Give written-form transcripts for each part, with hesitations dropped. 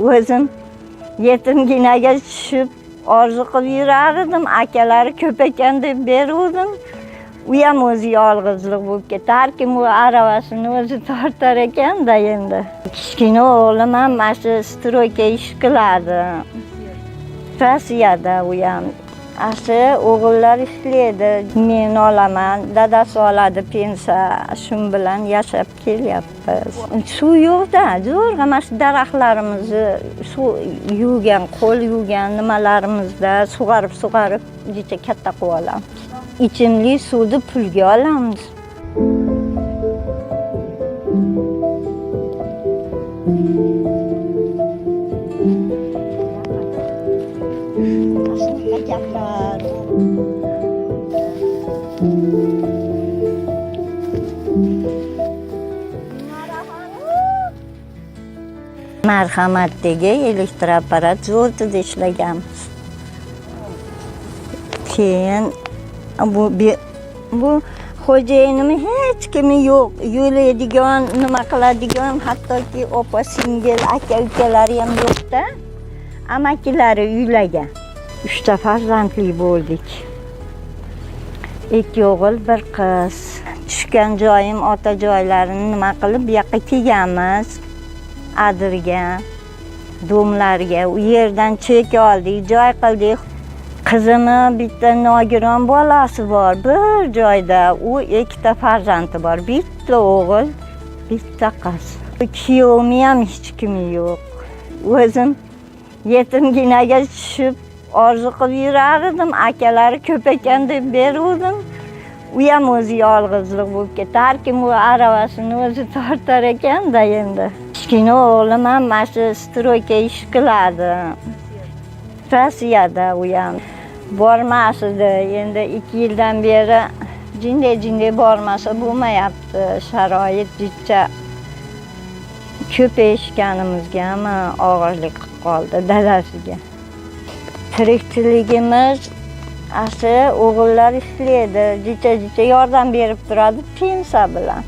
O'zim yetimginaga tushib orzu qilib yurar edim. Akalari ko'p ekan deb beruvdim. U ham o'zi yolg'izlik bo'lib ketdi. Har kim u aravasini o'zi tortar ekanda endi. Kichkina o'g'lim ham mana shu stroyka ish qiladi. Rossiyada u ham. Asli o'g'illar ishlaydi. Men olaman, dadasi oladi pensiya. Shu bilan yashab kelyapmiz. Suv yo'qda, zo'rg'a mana shu daraxtlarimizni suv yuvgan, qo'l yuvgan nimalarimizda sug'arib juda katta qilib olamiz. İçimlik suvni pulga olamiz. Marhamatdagi elektroapparat zavodida ishlaganmiz. Keyin bu xo'jayinim hech kimi yo'q, yo'laydigan, nima qiladigan, hattoki opa singil aka-ukalari ham yo'qda. Amakilari uylagan. 3 ta farzandli bo'ldik. 2 o'g'il, 1 qiz. Tushgan joyim ota joylarini nima qilib bu yoqqa kelganmiz. Adirga, domlarga, u yerdan chek oldik, joy qildik. Qizimni bitta nogiron bolasi bor, bir joyda. U 2 ta farzandi bor, bitta o'g'il, bitta qiz. Kuyovim ham hech kimi yo'q. O'zim yetimginaga tushib orzu qilib yurar edim. Akalari ko'p ekan deb beruvdim. U ham o'zi yolg'izlik bo'lib ketdi. Har kim u aravasini o'zi tortar ekanda endi. Kichkina o'g'lim ham mana shu stroyka ish qiladi. Rossiyada u ham bormas edi. Endi 2 yildan beri jinday bormasa bo'lmayapti. Sharoit juda ko'payishganimizga ham og'irlik qilib qoldi dadasiga. Tirikchiligimiz asli o'g'illar ishlaydi, juda yordam berib turadi pensiya bilan.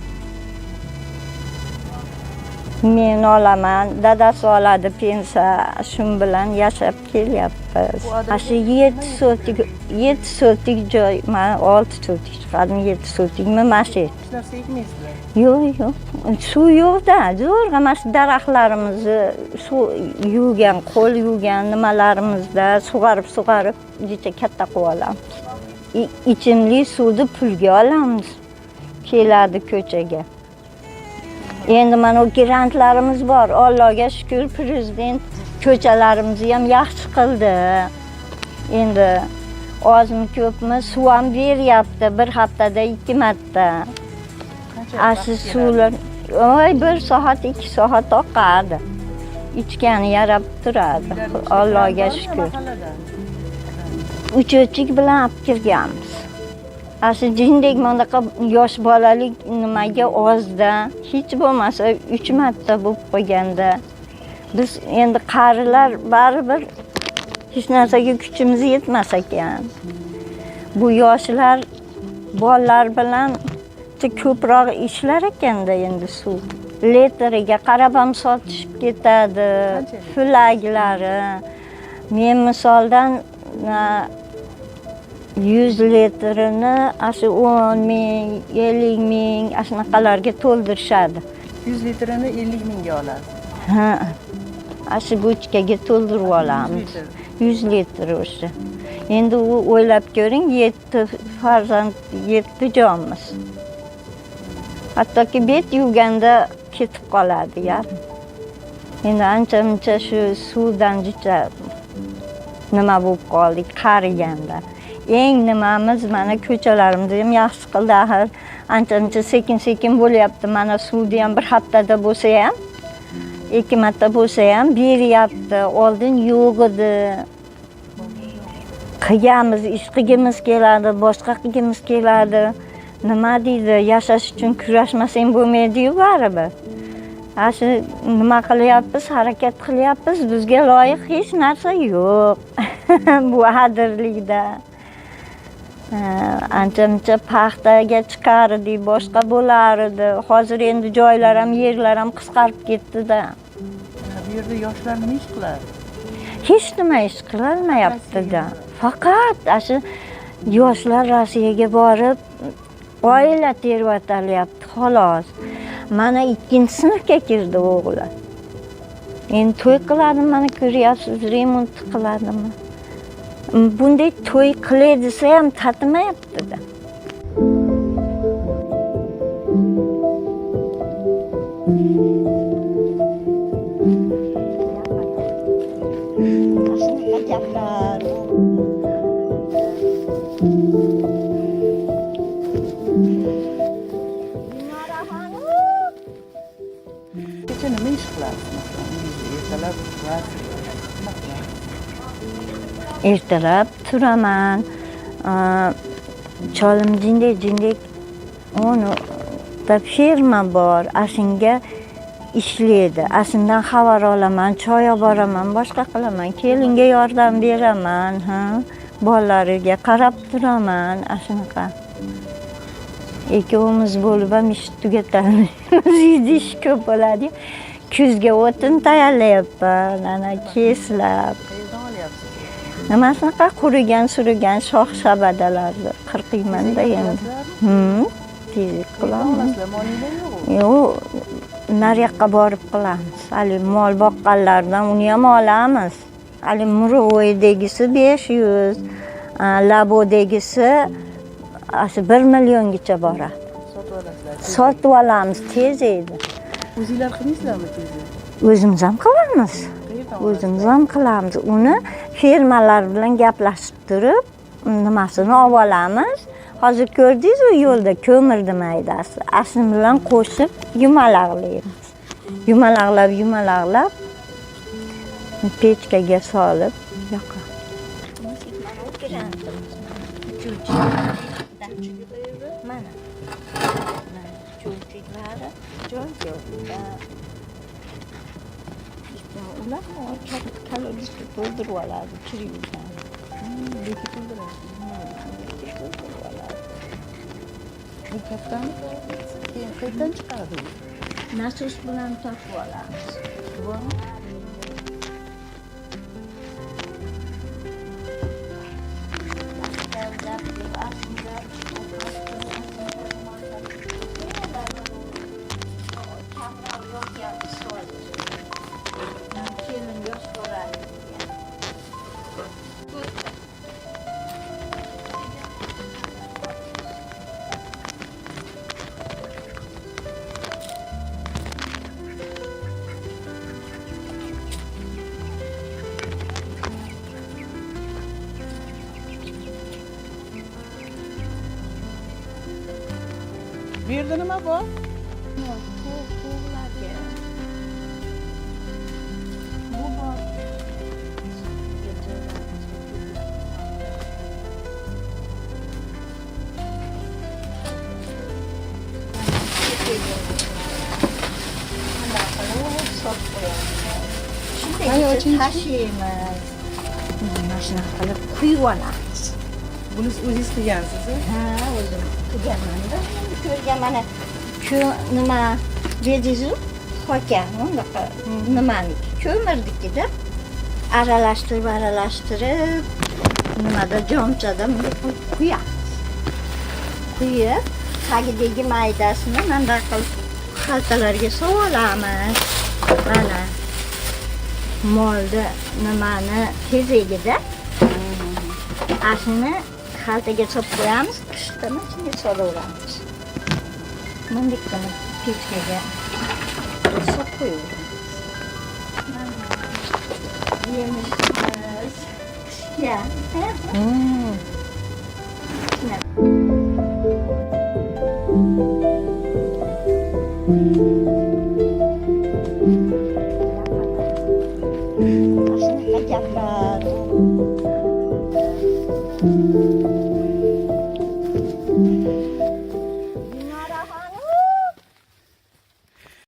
Men olaman, dadasi oladi pensiya, shu bilan yashab kelyapmiz. Asli 7 sotik joy, men 6 sotik chiqardim, 7 sotikmi mashin. Narsa ekmaysizlar? Yo'q. Suv yo'qda, zo'rg'a mana shu daraxtlarimizni suv yuvgan, qo'l yuvgan nimalarimizda sug'arib juda katta qilib olamiz. İçimlik suvni pulga olamiz. Keladi ko'chaga. Endi mana o grantlarimiz bor. Allohga shukr, prezident ko'chalarimizni ham yaxshi qildi. Endi ozmi ko'pmi suv ham beryapti, bir haftada 2 marta. Asli suvlar 1 soat, 2 soat oqadi. Ichgani yarab turadi. Allohga shukr. 3 o'chik bilan olib kirganmiz. Asli jindek bunaqa yosh bolalik nimaga ozda, hech bo'lmasa 3 marta bo'lib qolganda. Biz endi qarilar baribir hech narsaga kuchimiz yetmas ekan. Bu yoshlar bolalar bilan ko'proq ishlar ekanda endi suv. Litriga qarab ham sotishib ketadi, fulaklari. Men misoldan 100 litrini asli 10 ming, 50 ming ashunaqalarga to'ldirishadi. 100 litrini 50 mingga oladi. Ha. Asli bochkaga to'ldirib olamiz. 100 litr o'sha. Endi o'ylab ko'ring, 7 farzand, 7 jonmiz. Hattoki bet yuvganda ketib qoladi yarim. Endi ancha-muncha shu suvdan juda nima bo'lib qoldik qariganda. Eng nimamiz mana ko'chalarimizni ham yaxshi qildi. Axir ancha-muncha sekin bo'lyapti. Mana suvni ham bir haftada bo'lsa ham, 2 marta bo'lsa ham beryapti. Oldin yo'q edi. Qilganmiz, ish qilgimiz keladi, boshqa qilgimiz keladi. Nima deydi, yashash uchun kurashmasang bo'lmaydi-yu baribir. Asli nima qilyapmiz, harakat qilyapmiz, bizga loyiq hech narsa yo'q. Bu adirlikda. Ancha-muncha paxtaga chiqardik, boshqa bo'lar edi. Hozir endi joylar ham, yerlar ham qisqarib ketdi-da. Bu yerda yoshlar nima ish qiladi? Hech nima ish qilolmayapti-da. Faqat shu yoshlar Rossiyaga borib oila tervatalyapti xolos. Mana 2-sinfga kirdi o'g'li. Endi to'y qiladimi, mana ko'ryapsiz, remont qiladimi. Bunday to'y qilay desa ham tatimayapti-da. Kecha nima ish qilasiz? Ertalab turasiz. Nima qilasiz? Ertalab turaman. Cholim jindak da firma bor. Ashunga ishlaydi. Ashundan xabar olaman, choy olib boraman, boshqa qilaman. Kelinga yordam beraman, bolalariga qarab turaman, ashunaqa. Ikkovimiz bo'lib ham ish tugatamiz. Uyda ish ko'p bo'ladi. Kuzga o'tin tayyorlayapman, ana keslab. Qayerdan olyapsiz? Nima shunaqa qurigan, surigan shox-shabadalarni qirqiymanda endi. Tezlik qilaman. Olasizlar, molinglar yo'q. Yo'q, nariyoqqa borib qilamiz. Hali mol boqqanlardan uni ham olamiz. Hali murovoydagisi 500, labodagisi 1 milliongacha boradi. Sotib olasizlar. Sotib olamiz, tez edi. O'zinglar qilmaysizlarmi tezlik? O'zimiz ham qilamiz. Qayerdan O'zimiz ham qilamiz. Uni firmalar bilan gaplashib turib, nimasini olib olamiz. Hozir ko'rdingiz-ku yo'lda ko'mirdi maydasi. Asli bilan qo'shib yumalaqlaymiz. Yumalaqlab pechkaga solib yoqamiz. Mana. Cho'chiklari joy-joyida. Ular kaloriyni to'ldirib oladi, chiriydan. Bu kattami? Keyin qayerdan chiqadi u? Nasos bilan topib olamiz. Bu yerda nima bor? Bu bor. Shunday tashiymiz. Mana shunaqa qilib quyib olamiz. Buni o'zingiz qilgansiz? Ha, o'zim qilganman-da. Ko'rgan mana shu nima dedingiz-ku, hoka, unaqa nimani ko'mirdikida aralashtirib nimada jomchada quyamiz. Quyib, tagidagi maydasini bunday qilib xaltalarga solamiz. Mana molda nimani tezagida ashuni xaltaga solib qo'yamiz, qishdan ichiga solaveramiz. Bunday qilib pechkaga solib qo'yaveramiz. Yemishimiz pishgan. Shunaqa gaplar.